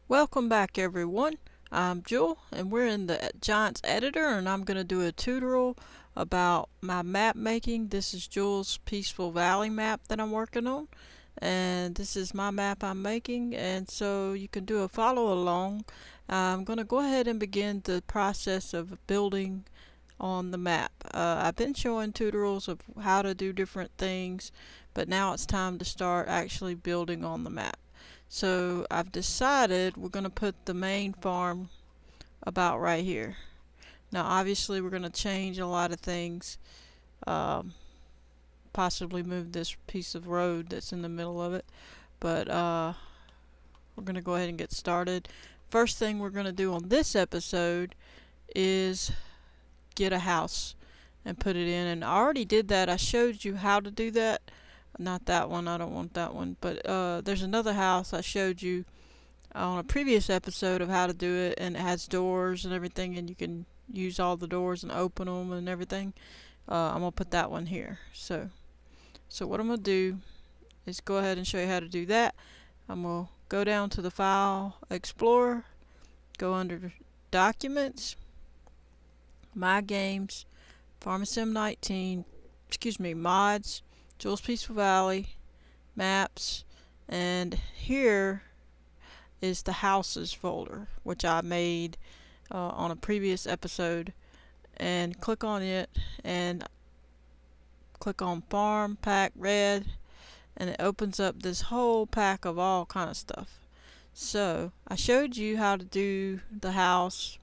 Welcome back everyone. I'm Jewel and we're in the Giants editor and I'm going to do a tutorial about my map making. This is Jewel's Peaceful Valley map that I'm working on, and this is my map I'm making, and so you can do a follow along. I'm going to go ahead and begin the process of building on the map. I've been showing tutorials of how to do different things, but now it's time to start actually building on the map. So I've decided we're going to put the main farm about right here. Now obviously we're going to change a lot of things, um, possibly move this piece of road that's in the middle of it, but we're going to go ahead and get started. First thing we're going to do on this episode is get a house and put it in, and I already did that. I showed you how to do that. Not that one, I don't want that one, but there's another house I showed you on a previous episode of how to do it, and it has doors and everything, and you can use all the doors and open them and everything. I'm gonna put that one here. So what I'm gonna do is go ahead and show you how to do that. I'm gonna go down to the File Explorer, go under Documents, My Games, FS19, Mods, Jules Peaceful Valley, Maps, and here is the Houses folder, which I made on a previous episode. And click on it and click on Farm Pack Red, and it opens up this whole pack of all kind of stuff. So I showed you how to do the house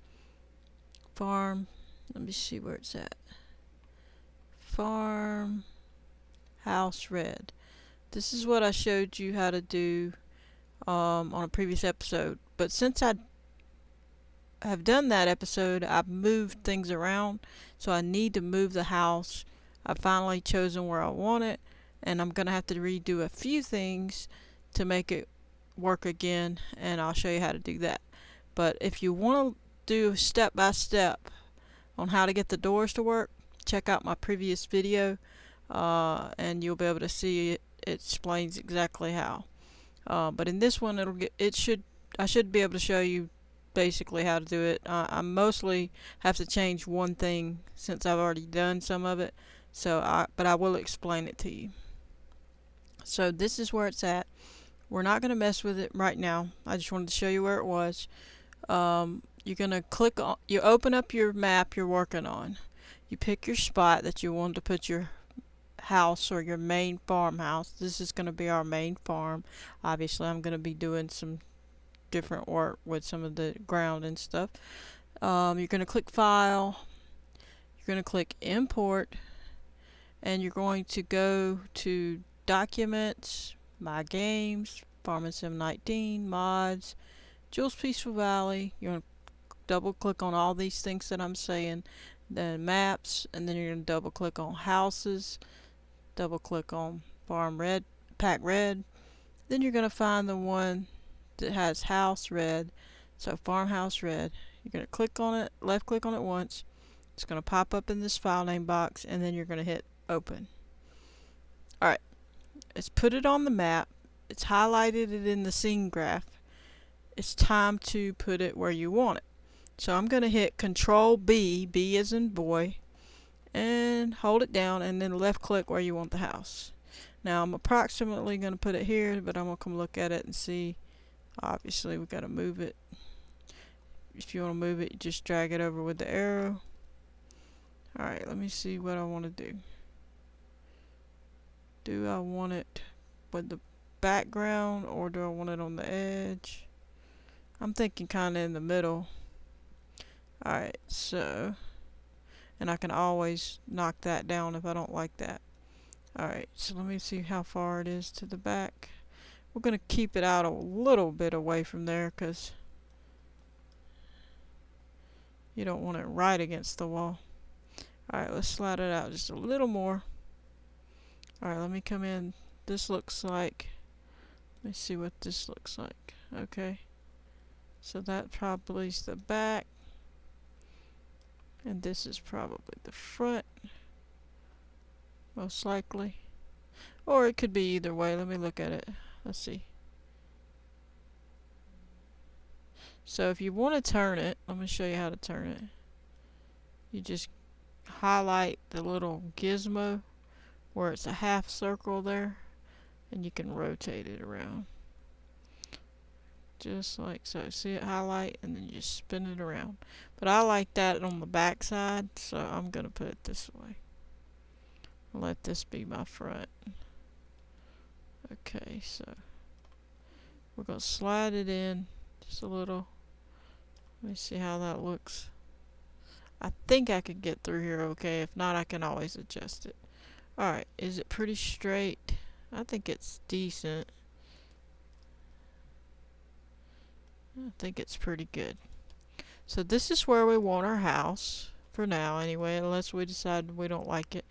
farm. Let me see where it's at. Farm House Red. This is what I showed you how to do on a previous episode. But since I have done that episode, I've moved things around, so I need to move the house. I've finally chosen where I want it, and I'm going to have to redo a few things to make it work again, and I'll show you how to do that. But if you want to do step by step on how to get the doors to work, check out my previous video, and you'll be able to see it explains exactly how. But in this one, I should be able to show you basically how to do it. I mostly have to change one thing since I've already done some of it, but I will explain it to you. So this is where it's at. We're not going to mess with it right now. I just wanted to show you where it was. You're going to you open up your map you're working on. You pick your spot that you want to put your house or your main farmhouse. This is going to be our main farm. Obviously I'm going to be doing some different work with some of the ground and stuff. You're going to click File, you're going to click Import, and you're going to go to Documents, My Games, Farming Sim 19, Mods, Jules Peaceful Valley. You're going to double click on all these things that I'm saying, then Maps, and then you're going to double click on Houses, double click on Farm Red, Pack Red. Then you're going to find the one that has House Red, so Farmhouse Red. You're going to click on it, left click on it once. It's going to pop up in this file name box, and then you're going to hit Open. Alright, it's put it on the map. It's highlighted it in the scene graph. It's time to put it where you want it. So I'm going to hit Control B, B as in boy, and hold it down, and then left click where you want the house. Now I'm approximately going to put it here, but I'm going to come look at it and see. Obviously we got to move it. If you want to move it, you just drag it over with the arrow. Alright, let me see what I want to do. Do I want it with the background, or do I want it on the edge? I'm thinking kind of in the middle. Alright, so, and I can always knock that down if I don't like that. Alright, so let me see how far it is to the back. We're going to keep it out a little bit away from there, because you don't want it right against the wall. Alright, let's slide it out just a little more. Alright, let me come in. This looks like, let me see what this looks like. Okay, so that probably is the back, and this is probably the front, most likely. Or it could be either way. Let me look at it. Let's see. So if you want to turn it, let me show you how to turn it. You just highlight the little gizmo where it's a half circle there, and you can rotate it around. Just like so. See it highlight, and then you just spin it around. But I like that on the back side, so I'm going to put it this way. I'll let this be my front. Okay, so we're going to slide it in just a little. Let me see how that looks. I think I could get through here okay. If not, I can always adjust it. Alright, is it pretty straight? I think it's decent. I think it's pretty good. So this is where we want our house, for now anyway, unless we decide we don't like it.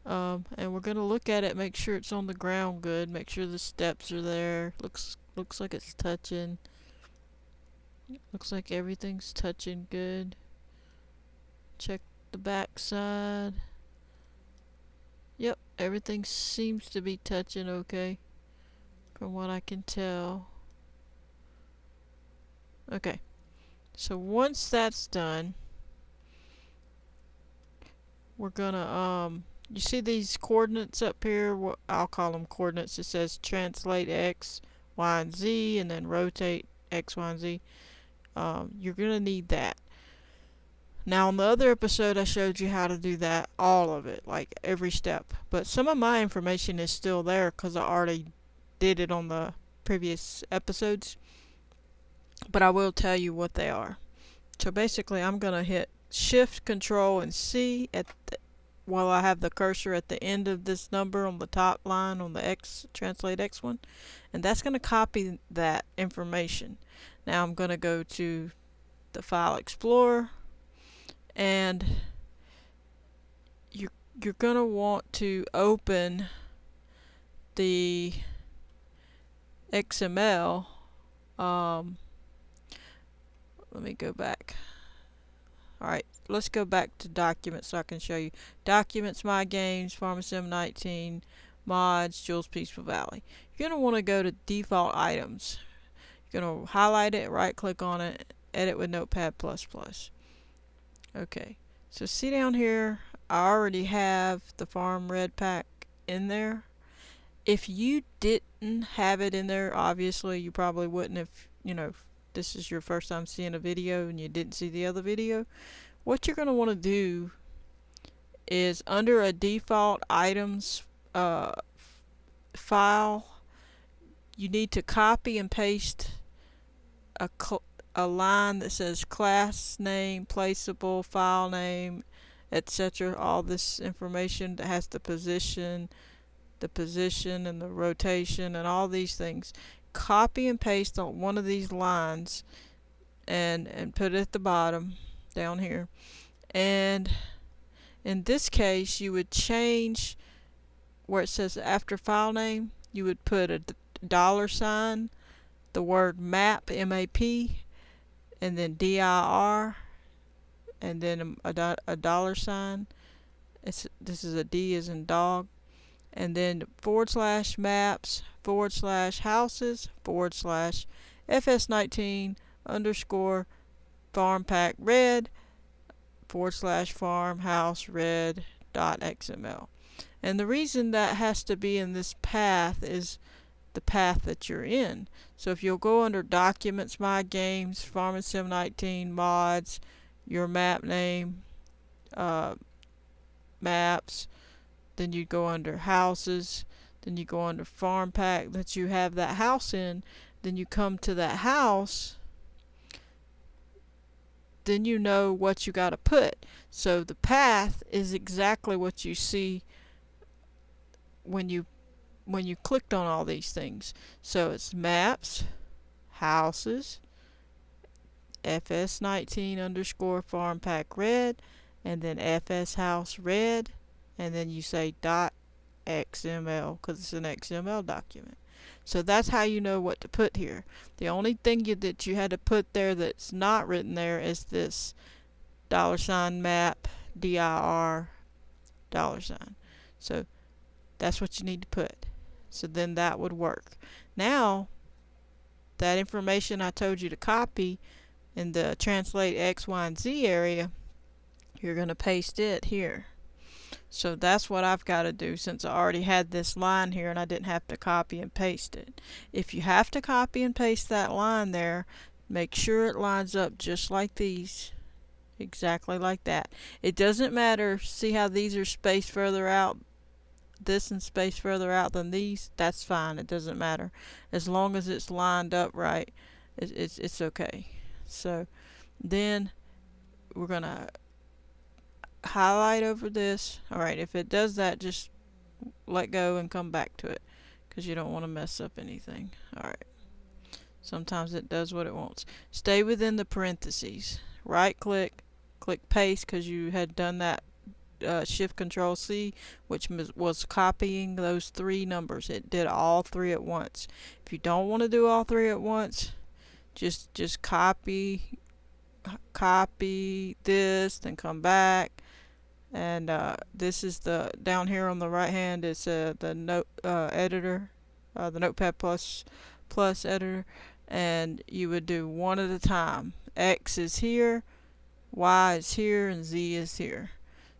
And we're going to look at it, make sure it's on the ground good, make sure the steps are there. Looks like it's touching. Looks like everything's touching good. Check the back side. Yep, everything seems to be touching okay, from what I can tell. Okay, so once that's done, we're gonna you see these coordinates up here? I'll call them coordinates. It says translate X, Y, and Z, and then rotate X, Y, and Z. You're gonna need that. Now on the other episode I showed you how to do that, all of it, like every step. But some of my information is still there because I already did it on the previous episodes. But I will tell you what they are. So basically I'm going to hit Shift, Control, and C while I have the cursor at the end of this number on the top line on the X, Translate X one. And that's going to copy that information. Now I'm going to go to the File Explorer, and you're going to want to open the XML. Let me go back. Alright, let's go back to documents so I can show you. Documents, My Games, FS19, Mods, Jules Peaceful Valley. You're going to want to go to Default Items. You're going to highlight it, right click on it, Edit with Notepad++. Okay, so see down here, I already have the Farm Red Pack in there. If you didn't have it in there, obviously you probably wouldn't if, if this is your first time seeing a video and you didn't see the other video. What you're going to want to do is under a default items file, you need to copy and paste a line that says class name, placeable, file name, etc. All this information that has the position and the rotation and all these things. Copy and paste on one of these lines and put it at the bottom down here. And in this case you would change where it says after file name, you would put a $, the word map, M-A-P, and then dir, and then a $. This is a D as in dog, and then /maps /houses /FS19 _ farm pack red /farmhouse red.xml. And the reason that has to be in this path is the path that you're in. So if you'll go under Documents, My Games, Farming Sim 19, Mods, your map name, Maps, then you go under Houses, then you go under Farm Pack that you have that house in, then you come to that house, then you know what you got to put. So the path is exactly what you see when you clicked on all these things. So it's maps, houses, FS19 _ farm pack red, and then FS house red, and then you say .xml because it's an XML document. So that's how you know what to put here. The only thing that you had to put there that's not written there is this $map dir $. So that's what you need to put. So then that would work. Now that information I told you to copy, in the translate X, Y, and Z area, you're going to paste it here. So that's what I've got to do, since I already had this line here and I didn't have to copy and paste it. If you have to copy and paste that line there, make sure it lines up just like these. Exactly like that. It doesn't matter. See how these are spaced further out? This and spaced further out than these? That's fine. It doesn't matter. As long as it's lined up right, it's okay. So then we're going to highlight over this. Alright, if it does that, just let go and come back to it, because you don't want to mess up anything. Alright, sometimes it does what it wants. Stay within the parentheses. Right click, click paste, because you had done that shift control C, which was copying those three numbers. It did all three at once. If you don't want to do all three at once, just copy this, then come back. And this is the down here on the right hand is the note editor, the Notepad plus editor, and you would do one at a time. X is here, Y is here, and Z is here.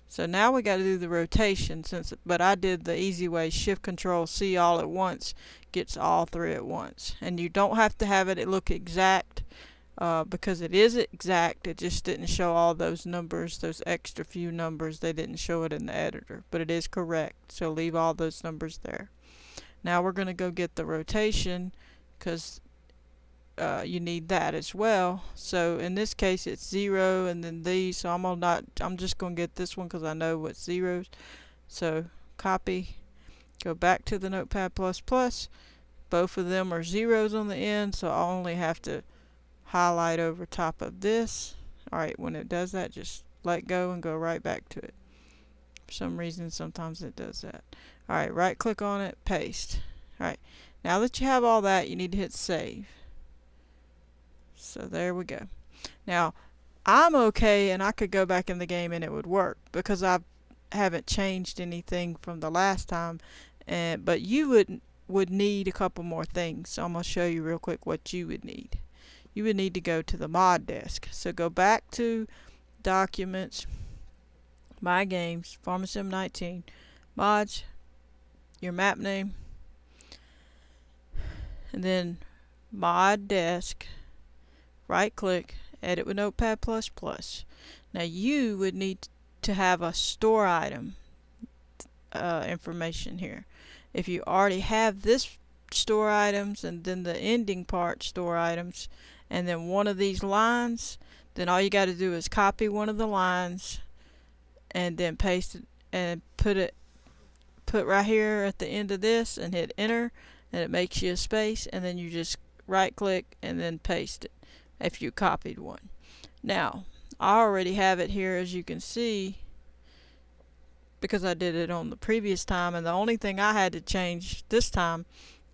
So now we got to do the rotation, but I did the easy way. Shift Control C all at once gets all three at once, and you don't have to have it look exact. Because it is exact, it just didn't show all those numbers, those extra few numbers. They didn't show it in the editor, but it is correct, so leave all those numbers there. Now we're going to go get the rotation, because you need that as well. So in this case it's 0 and then these, so I'm just going to get this one because I know what's zeros. So copy, go back to the Notepad++. Both of them are zeros on the end, so I'll only have to highlight over top of this. Alright, when it does that, just let go and go right back to it. For some reason, sometimes it does that. Alright, right click on it, paste. Alright, now that you have all that, you need to hit save. So there we go. Now, I'm okay, and I could go back in the game and it would work, because I haven't changed anything from the last time. But you would need a couple more things, so I'm going to show you real quick what you would need. You would need to go to the mod desk. So go back to Documents, My Games, FS19, Mods, your map name, and then Mod Desk, right click, Edit with Notepad++. Now you would need to have a store item information here. If you already have this store items and then the ending part store items, and then one of these lines, then all you got to do is copy one of the lines and then paste it and put right here at the end of this and hit enter, and it makes you a space, and then you just right click and then paste it if you copied one. Now I already have it here, as you can see, because I did it on the previous time, and the only thing I had to change this time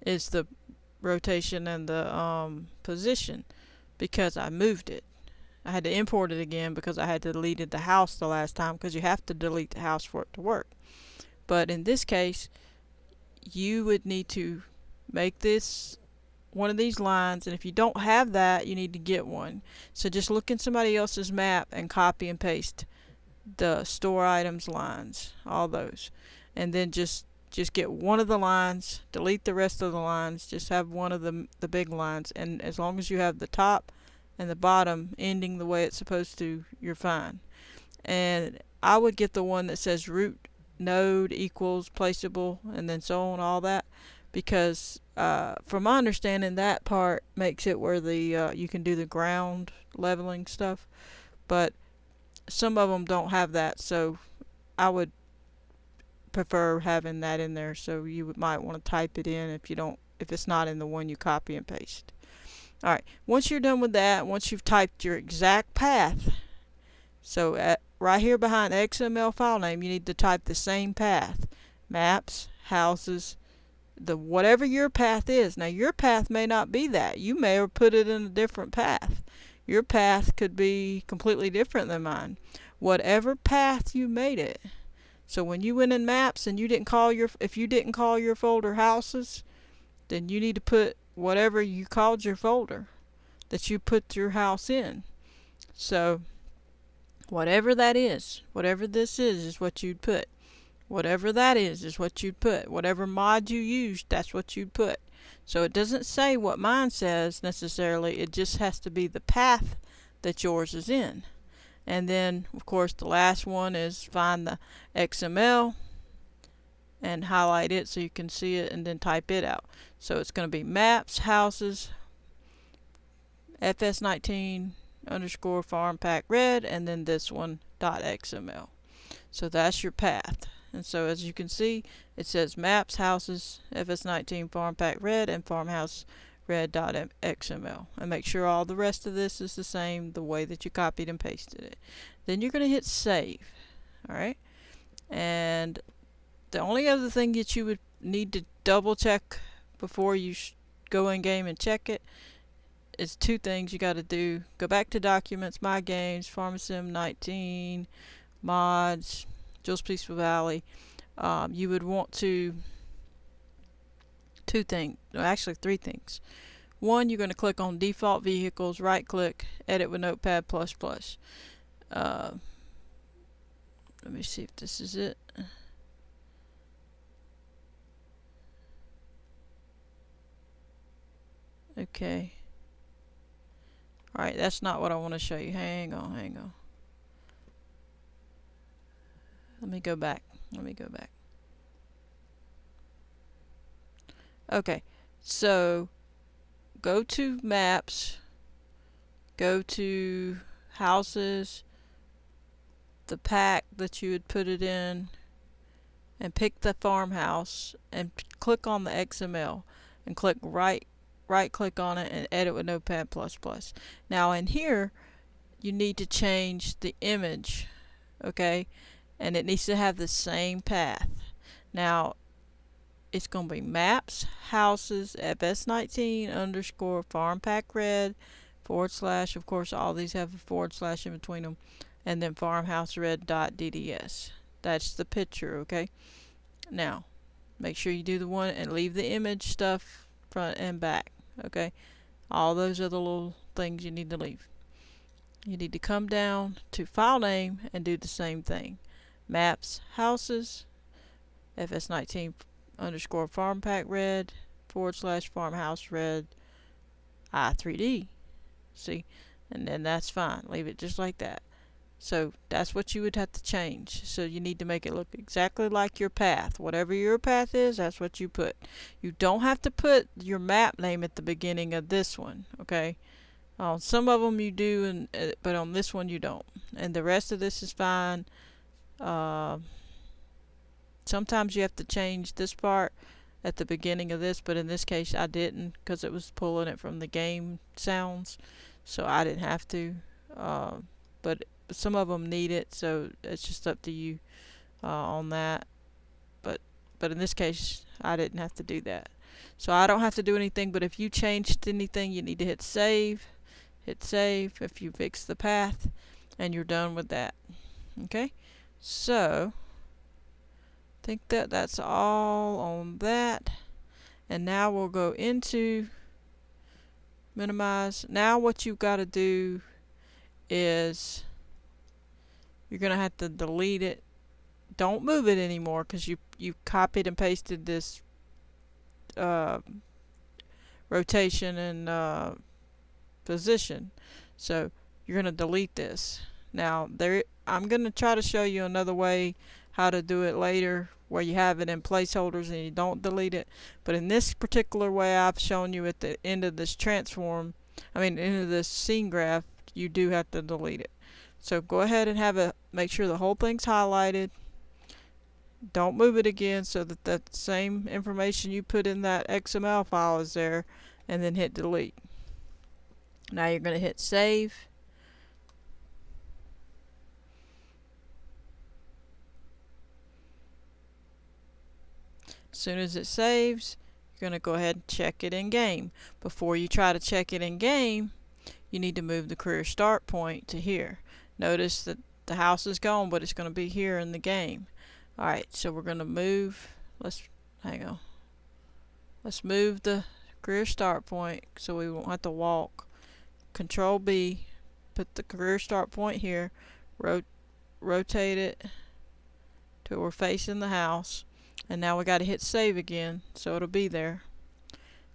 is the rotation and the position, because I moved it. I had to import it again because I had deleted the house the last time, because you have to delete the house for it to work. But in this case, you would need to make this one of these lines, and if you don't have that, you need to get one. So just look in somebody else's map and copy and paste the store items lines, all those, and then just get one of the lines, delete the rest of the lines, just have one of the big lines, and as long as you have the top and the bottom ending the way it's supposed to, you're fine. And I would get the one that says root node equals placeable and then so on, all that, because from my understanding, that part makes it where the you can do the ground leveling stuff, but some of them don't have that, so I would prefer having that in there. So you might want to type it in if it's not in the one you copy and paste. Alright, once you're done with that, once you've typed your exact path, so right here behind the XML file name, you need to type the same path. Maps, houses, whatever your path is. Now your path may not be that. You may have put it in a different path. Your path could be completely different than mine. Whatever path you made it. So when you went in maps and if you didn't call your folder houses, then you need to put whatever you called your folder. that you put your house in. So whatever that is, whatever this is what you'd put. Whatever that is what you'd put. Whatever mod you used, that's what you'd put. So it doesn't say what mine says necessarily, it just has to be the path that yours is in. And then, of course, the last one is find the XML and highlight it so you can see it and then type it out. So it's going to be maps, houses, FS19 underscore farm pack red, and then this one .xml. So that's your path. And so as you can see, it says maps, houses, FS19 farm pack red, and farmhouse red.xml. And make sure all the rest of this is the same the way that you copied and pasted it. Then you're going to hit save. Alright? And the only other thing that you would need to double check before you go in game and check it is two things you got to do. Go back to documents, my games, FarmSim19, mods, Jules Peaceful Valley. You would want to two things, no, actually three things. One, you're going to click on default vehicles, right click, edit with Notepad++. Let me see if this is it. Okay. Alright, that's not what I want to show you. Hang on. Let me go back. Okay, so go to maps, go to houses, the pack that you would put it in, and pick the farmhouse and click on the XML and click right click on it and edit with Notepad++. Now in here you need to change the image, okay, and it needs to have the same path. Now it's going to be maps, houses, FS19 underscore farm pack red / of course all these have a / in between them, and then farmhouse red.dds. That's the picture, okay? Now make sure you do the one and leave the image stuff front and back, okay? All those other little things you need to leave. You need to come down to file name and do the same thing. Maps, houses, FS19 underscore farm pack red / farmhouse red i3d. See? And then that's fine. Leave it just like that. So that's what you would have to change. So you need to make it look exactly like your path. Whatever your path is, that's what you put. You don't have to put your map name at the beginning of this one, okay? On some of them you do, but on this one you don't. And the rest of this is fine. Sometimes you have to change this part at the beginning of this, but in this case I didn't because it was pulling it from the game sounds, so I didn't have to. But some of them need it, so it's just up to you on that. But in this case I didn't have to do that, so I don't have to do anything. But if you changed anything, you need to hit save. If you fix the path, and you're done with that. Okay, so I think that's all on that. And now we'll go into minimize. Now what you've got to do is you're going to have to delete it. Don't move it anymore because you copied and pasted this rotation and position. So you're going to delete this. Now I'm going to try to show you another way how to do it later where you have it in placeholders and you don't delete it. But in this particular way I've shown you at the end of this end of this scene graph, you do have to delete it. So go ahead and make sure the whole thing's highlighted. Don't move it again so that the same information you put in that XML file is there, and then hit delete. Now you're going to hit save. As soon as it saves, you're going to go ahead and check it in game. Before you try to check it in game, you need to move the career start point to here. Notice that the house is gone, but it's going to be here in the game. Alright, so we're going to move, let's move the career start point so we won't have to walk Control B, put the career start point here, rotate it till we're facing the house, and now we got to hit save again so it'll be there.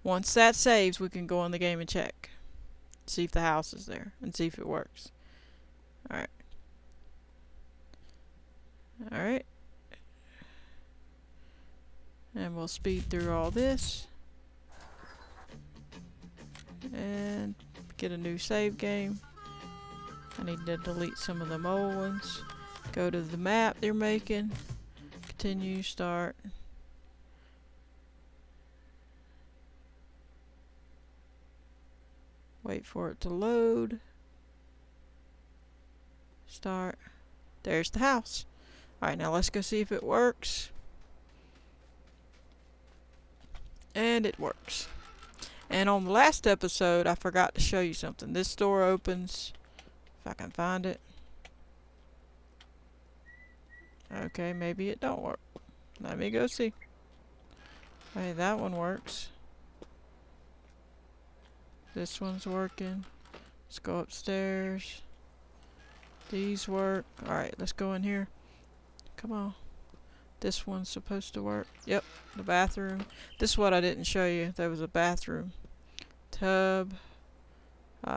Once that saves, we can go in the game and check, see if the house is there and see if it works. Alright. Alright. And we'll speed through all this and get a new save game. I need to delete some of them old ones. Go to the map they're making. Continue, start. Wait for it to load. Start. There's the house. Alright, now let's go see if it works. And it works. And on the last episode, I forgot to show you something. This door opens, if I can find it. Okay, maybe it don't work. Let me go see. Hey, that one works. This one's working. Let's go upstairs. These work. Alright, let's go in here. Come on. This one's supposed to work. Yep, the bathroom. This is what I didn't show you. There was a bathroom, tub,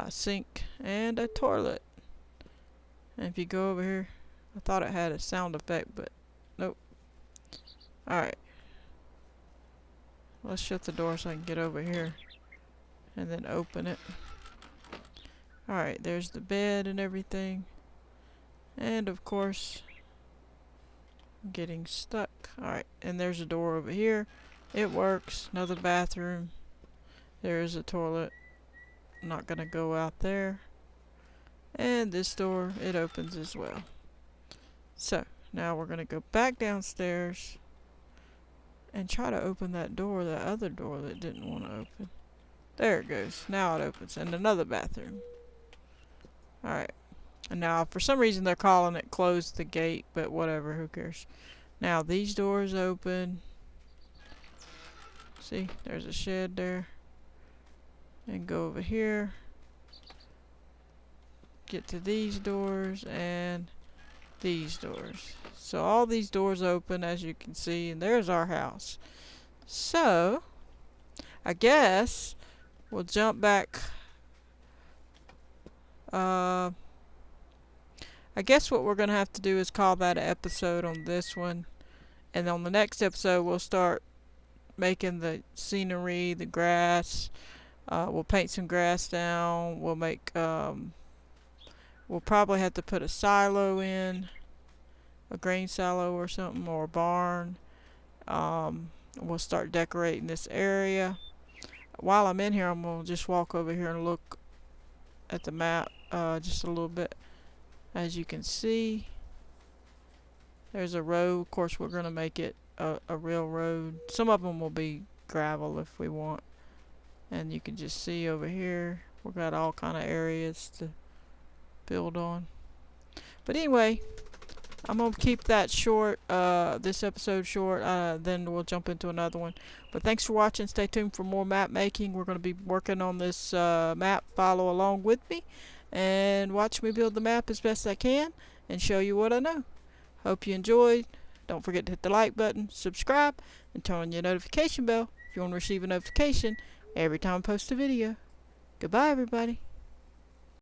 sink, and a toilet. And if you go over here, I thought it had a sound effect, but nope. Alright. Let's shut the door so I can get over here and then open it. Alright, there's the bed and everything. And of course, I'm getting stuck. Alright, and there's a door over here. It works. Another bathroom. There's a toilet. I'm not gonna go out there. And this door, it opens as well. So, now we're gonna go back downstairs and try to open that door, that other door that didn't want to open. There it goes. Now it opens. And another bathroom. Alright. And now, for some reason, they're calling it close the gate, but whatever, who cares. Now, these doors open. See, there's a shed there. And go over here. Get to these doors and these doors. So, all these doors open, as you can see, and there's our house. So, I guess we'll jump back. I guess what we're going to have to do is call that an episode on this one. And on the next episode, we'll start making the scenery, the grass. We'll paint some grass down. We'll make, we'll probably have to put a silo in. A grain silo or something, or a barn. We'll start decorating this area. While I'm in here, I'm going to just walk over here and look at the map just a little bit. As you can see, there's a road. Of course, we're going to make it a real road. Some of them will be gravel if we want. And you can just see over here, we've got all kind of areas to build on. But anyway, I'm going to keep that short, this episode short, then we'll jump into another one. But thanks for watching. Stay tuned for more map making. We're going to be working on this map. Follow along with me and watch me build the map as best I can and show you what I know. Hope you enjoyed. Don't forget to hit the like button, subscribe, and turn on your notification bell if you want to receive a notification every time I post a video. Goodbye, everybody.